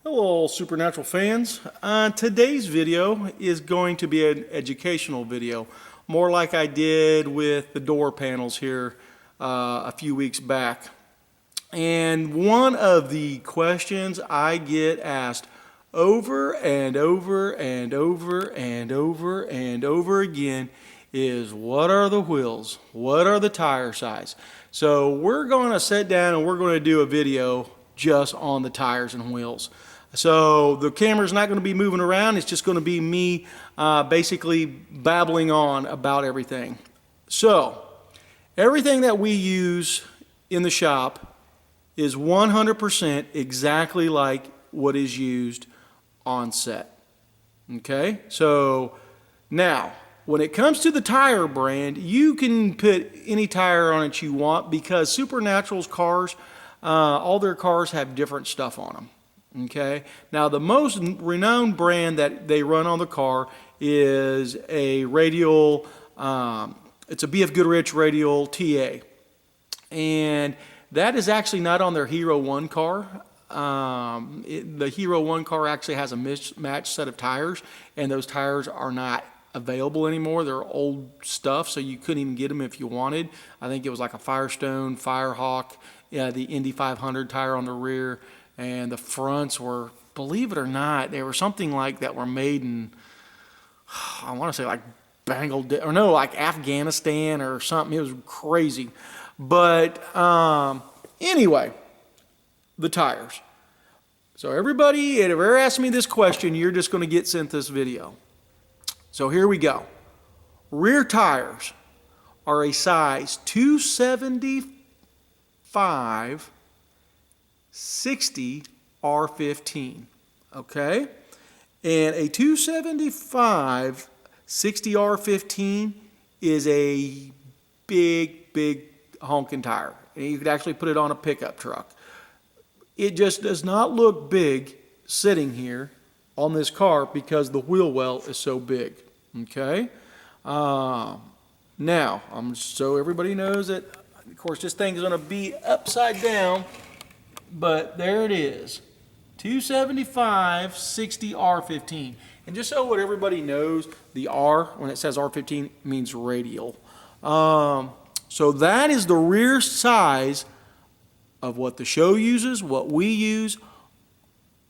Hello Supernatural fans. Today's video is going to be an educational video, more like I did with the door panels here a few weeks back. And one of the questions I get asked over and over and over and over and over again is, what are the wheels? What are the tire size? So we're going to sit down and we're going to do a video just on the tires and wheels. So the camera's not going to be moving around. It's just going to be me basically babbling on about everything. So everything that we use in the shop is 100% exactly like what is used on set. Okay? So now, when it comes to the tire brand, you can put any tire on it you want because Supernatural's cars, all their cars have different stuff on them. Okay. Now the most renowned brand that they run on the car is a radial. It's a BF Goodrich radial TA, and that is actually not on their Hero 1 car. The Hero 1 car actually has a mismatched set of tires, and those tires are not available anymore. They're old stuff, so you couldn't even get them if you wanted. I think it was like a Firestone, Firehawk, the Indy 500 tire on the rear. And the fronts were, believe it or not, they were something like that were made in, I want to say like Bangladesh, or no, like Afghanistan or something. It was crazy. But anyway, the tires. So everybody, if ever asked me this question, you're just going to get sent this video. So here we go. Rear tires are a size 275 60 R15, okay? And a 275 60 R15 is a big honking tire. And you could actually put it on a pickup truck. It just does not look big sitting here on this car because the wheel well is so big, okay? Now, so everybody knows that, of course, this thing is going to be upside down. But there it is, 275 60 R15. And just so what everybody knows, the R, when it says R15, means radial. So that is the rear size of what the show uses, what we use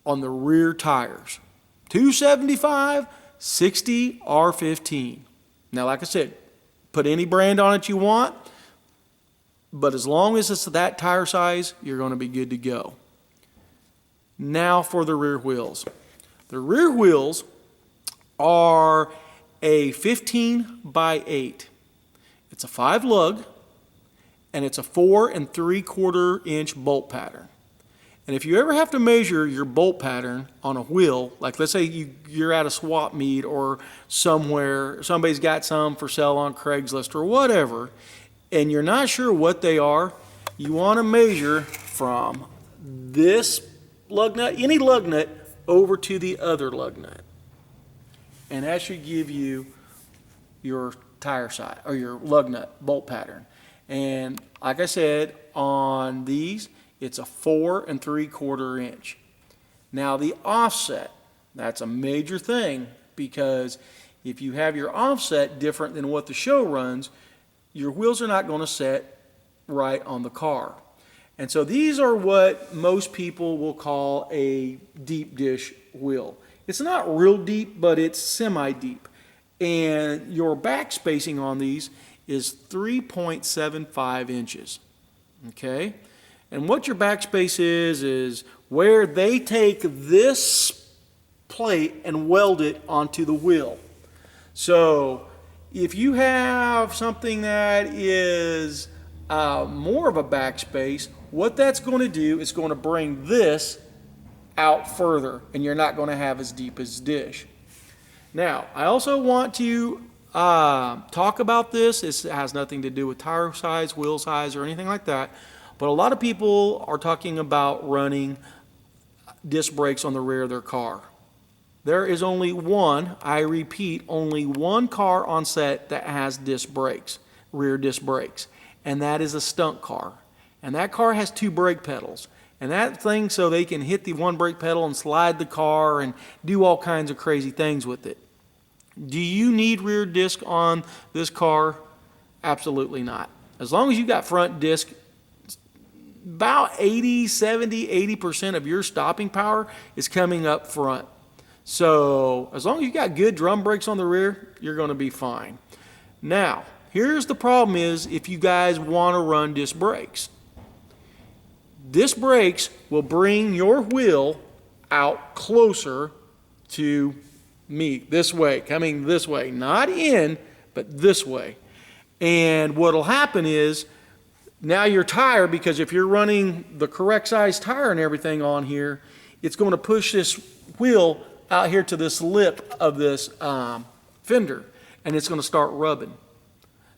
on the rear tires. 275 60 R15. Now, like I said, put any brand on it you want. But as long as it's that tire size, you're going to be good to go. Now for the rear wheels. The rear wheels are a 15 by 8. It's a 5 lug, and it's a 4 3/4 inch bolt pattern. And if you ever have to measure your bolt pattern on a wheel, like let's say you're at a swap meet or somewhere, somebody's got some for sale on Craigslist or whatever, and you're not sure what they are, you want to measure from this lug nut, any lug nut, over to the other lug nut. And that should give you your tire size, or your lug nut bolt pattern. And like I said, on these, it's a 4 3/4 inch. Now the offset, that's a major thing, because if you have your offset different than what the show runs, your wheels are not going to set right on the car. And so these are what most people will call a deep dish wheel. It's not real deep, but it's semi-deep. And your back spacing on these is 3.75 inches. Okay? And what your backspace is where they take this plate and weld it onto the wheel. So if you have something that is more of a backspace, what that's going to do is going to bring this out further, and you're not going to have as deep as dish. Now, I also want to talk about this. This has nothing to do with tire size, wheel size, or anything like that. But a lot of people are talking about running disc brakes on the rear of their car. There is only one, I repeat, only one car on set that has disc brakes, rear disc brakes, and that is a stunt car. And that car has 2 brake pedals. And that thing so they can hit the one brake pedal and slide the car and do all kinds of crazy things with it. Do you need rear disc on this car? Absolutely not. As long as you got front disc, about 80% of your stopping power is coming up front. So as long as you got good drum brakes on the rear, you're going to be fine. Now, here's the problem is if you guys want to run disc brakes. Disc brakes will bring your wheel out closer to me, this way, coming this way, not in, but this way. And what'll happen is now your tire, because if you're running the correct size tire and everything on here, it's going to push this wheel out here to this lip of this fender, and it's going to start rubbing.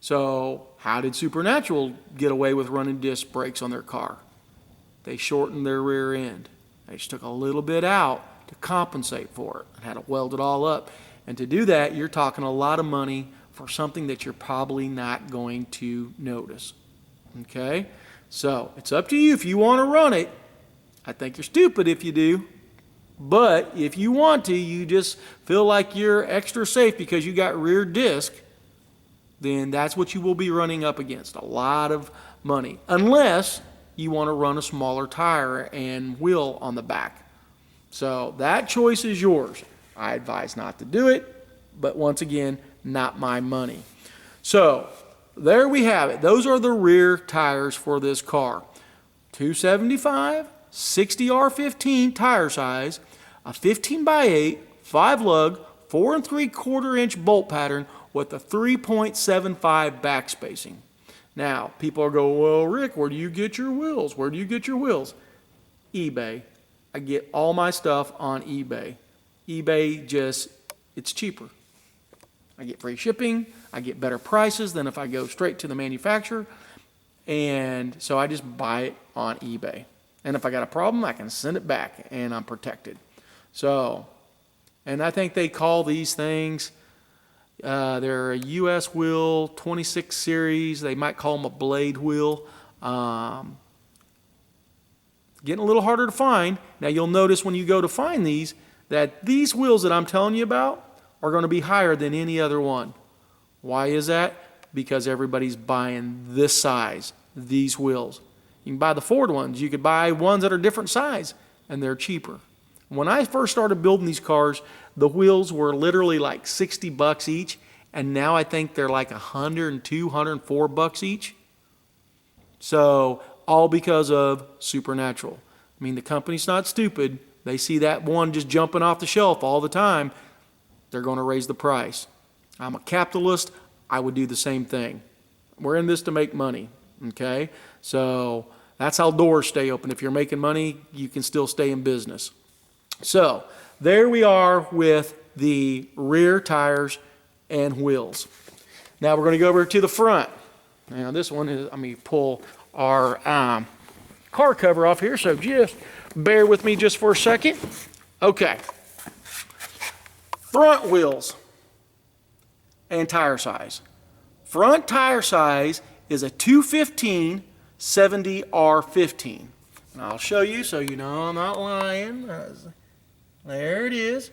So how did Supernatural get away with running disc brakes on their car? They shortened their rear end. They just took a little bit out to compensate for it and had to weld it all up. And to do that, you're talking a lot of money for something that you're probably not going to notice. Okay? So it's up to you if you want to run it. I think you're stupid if you do. But if you want to, you just feel like you're extra safe because you got rear disc, then that's what you will be running up against. A lot of money. Unless you want to run a smaller tire and wheel on the back. So that choice is yours. I advise not to do it, but once again, not my money. So there we have it. Those are the rear tires for this car. 275, 60R15 tire size, a 15x8, 5-lug, 4 3/4 inch bolt pattern with a 3.75 back spacing. Now, people are going, well, Rick, where do you get your wheels? Where do you get your wheels? eBay. I get all my stuff on eBay. eBay just, it's cheaper. I get free shipping. I get better prices than if I go straight to the manufacturer. And so I just buy it on eBay. And if I got a problem, I can send it back and I'm protected. So, and I think they call these things, they're a US wheel, 26 series. They might call them a blade wheel. Getting a little harder to find. Now you'll notice when you go to find these, that these wheels that I'm telling you about are going to be higher than any other one. Why is that? Because everybody's buying this size, these wheels. You can buy the Ford ones. You could buy ones that are different size, and they're cheaper. When I first started building these cars, the wheels were literally like $60 each, and now I think they're like $102, $104 each. So, all because of Supernatural. I mean, the company's not stupid. They see that one just jumping off the shelf all the time. They're going to raise the price. I'm a capitalist. I would do the same thing. We're in this to make money, okay? So that's how doors stay open. If you're making money, you can still stay in business. So there we are with the rear tires and wheels. Now we're going to go over to the front. Now this one is, let me pull our car cover off here, so just bear with me just for a second. Okay. Front wheels and tire size. Front tire size is a 215 70R15. And I'll show you so you know I'm not lying. There it is.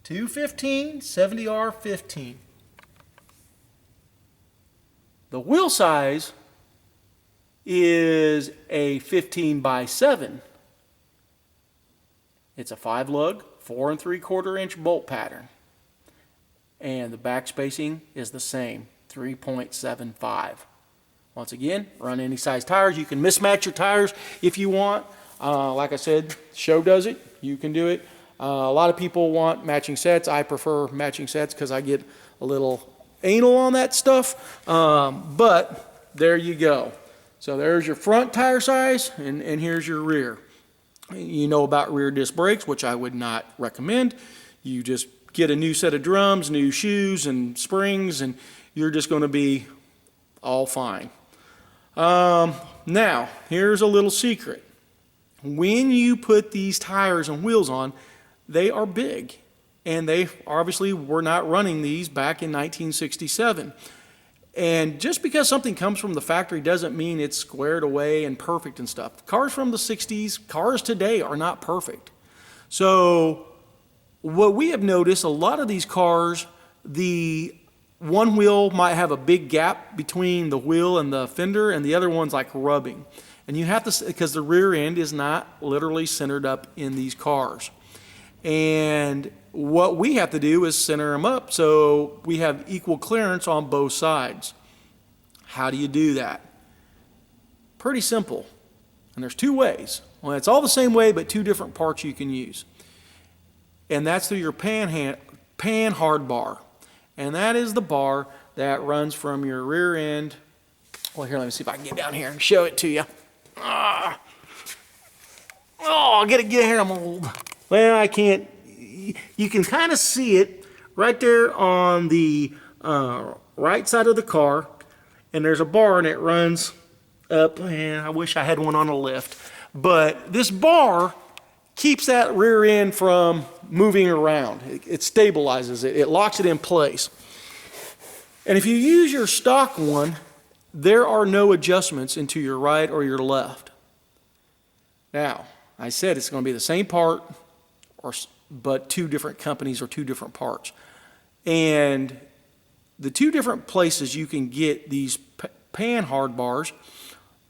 215 70R15. The wheel size is a 15x7. It's a 5-lug, 4 3/4 inch bolt pattern. And the back spacing is the same, 3.75. Once again, run any size tires. You can mismatch your tires if you want. Like I said, show does it. You can do it. A lot of people want matching sets. I prefer matching sets because I get a little anal on that stuff. But there you go. So there's your front tire size, and here's your rear. You know about rear disc brakes, which I would not recommend. You just get a new set of drums, new shoes and springs, and you're just going to be all fine. Now, here's a little secret. When you put these tires and wheels on, they are big. And they obviously were not running these back in 1967. And just because something comes from the factory doesn't mean it's squared away and perfect and stuff. Cars from the 60s, cars today are not perfect. So what we have noticed, a lot of these cars, the one wheel might have a big gap between the wheel and the fender, and the other one's like rubbing. And you have to, because the rear end is not literally centered up in these cars. And what we have to do is center them up so we have equal clearance on both sides. How do you do that? Pretty simple. And there's two ways. Well, it's all the same way, but two different parts you can use. And that's through your pan hard bar. And that is the bar that runs from your rear end. Well, here, let me see if I can get down here and show it to you. Oh, get here, I'm old. Well, I can't. You can kind of see it right there on the right side of the car. And there's a bar and it runs up. And I wish I had one on a lift. But this bar keeps that rear end from moving around. It stabilizes it. It locks it in place. And if you use your stock one, there are no adjustments into your right or your left. Now, I said it's going to be the same part, but two different companies or two different parts. And the two different places you can get these pan hard bars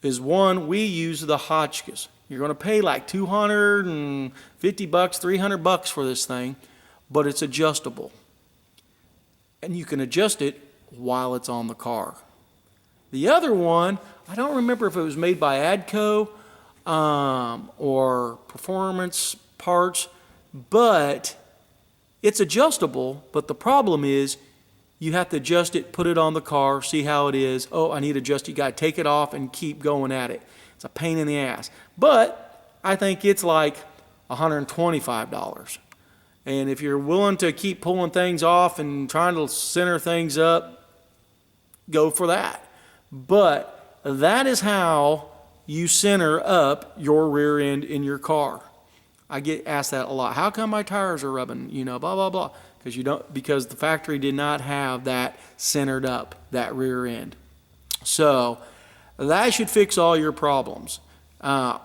is one, we use the Hotchkiss. You're going to pay like $250, $300 for this thing, but it's adjustable. And you can adjust it while it's on the car. The other one, I don't remember if it was made by ADCO or Performance Parts, but it's adjustable, but the problem is you have to adjust it, put it on the car, see how it is. Oh, I need to adjust it. You got to take it off and keep going at it. It's a pain in the ass. But I think it's like $125. And if you're willing to keep pulling things off and trying to center things up, go for that. But that is how you center up your rear end in your car. I get asked that a lot. How come my tires are rubbing, blah, blah, blah. Because the factory did not have that centered up, that rear end. So that should fix all your problems. On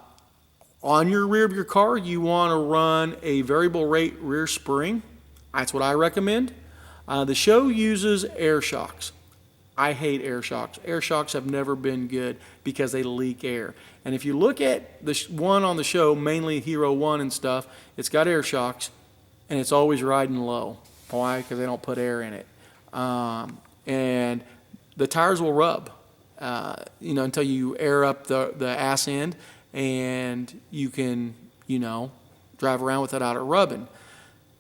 your rear of your car, you want to run a variable rate rear spring. That's what I recommend. The show uses air shocks. I hate air shocks. Air shocks have never been good because they leak air. And if you look at the one on the show, mainly Hero 1 and stuff, it's got air shocks and it's always riding low. Why? Because they don't put air in it. And the tires will rub, until you air up the ass end and you can, drive around without it rubbing.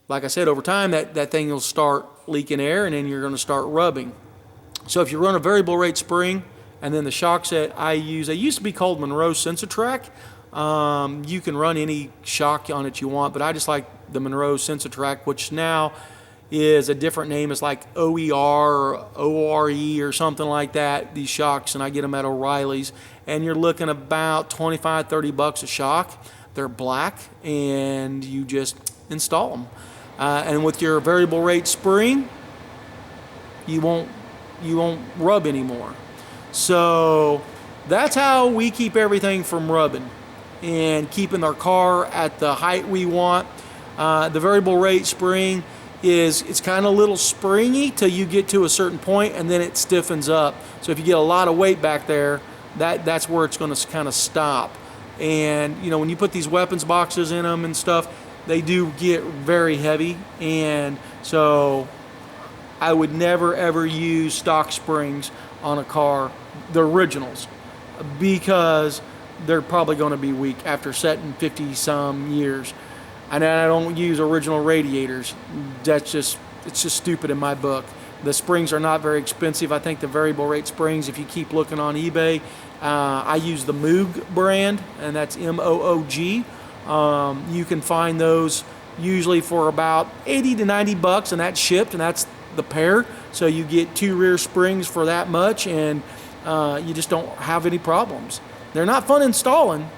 Like I said, over time, that thing will start leaking air and then you're going to start rubbing. So if you run a variable rate spring, and then the shocks that I use, they used to be called Monroe Sensatrack. You can run any shock on it you want, but I just like the Monroe Sensatrack, which now is a different name. It's like OER or ORE or something like that, these shocks, and I get them at O'Reilly's. And you're looking about $25, $30 a shock. They're black, and you just install them. And with your variable rate spring, you won't rub anymore. So that's how we keep everything from rubbing and keeping our car at the height we want. The variable rate spring it's kind of a little springy till you get to a certain point and then it stiffens up. So if you get a lot of weight back there, that's where it's going to kind of stop. And when you put these weapons boxes in them and stuff, they do get very heavy. And so I would never ever use stock springs on a car, the originals, because they're probably going to be weak after setting 50 some years. And I don't use original radiators. It's just stupid in my book. The springs are not very expensive. I think the variable rate springs, if you keep looking on eBay, I use the Moog brand, and that's MOOG. You can find those usually for about $80 to $90, and that's shipped, and that's the pair. So you get two rear springs for that much, and you just don't have any problems. They're not fun installing.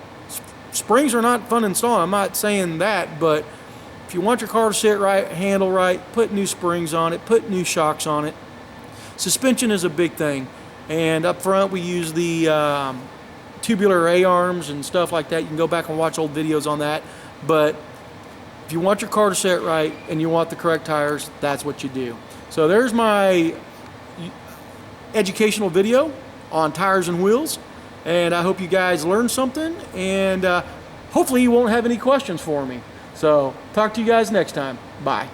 Springs are not fun installing. I'm not saying that, but if you want your car to sit right, handle right, put new springs on it, put new shocks on it. Suspension is a big thing, and up front we use the tubular A-arms and stuff like that. You can go back and watch old videos on that, but if you want your car to set right and you want the correct tires, that's what you do. So there's my educational video on tires and wheels, and I hope you guys learned something, and hopefully you won't have any questions for me. So talk to you guys next time. Bye.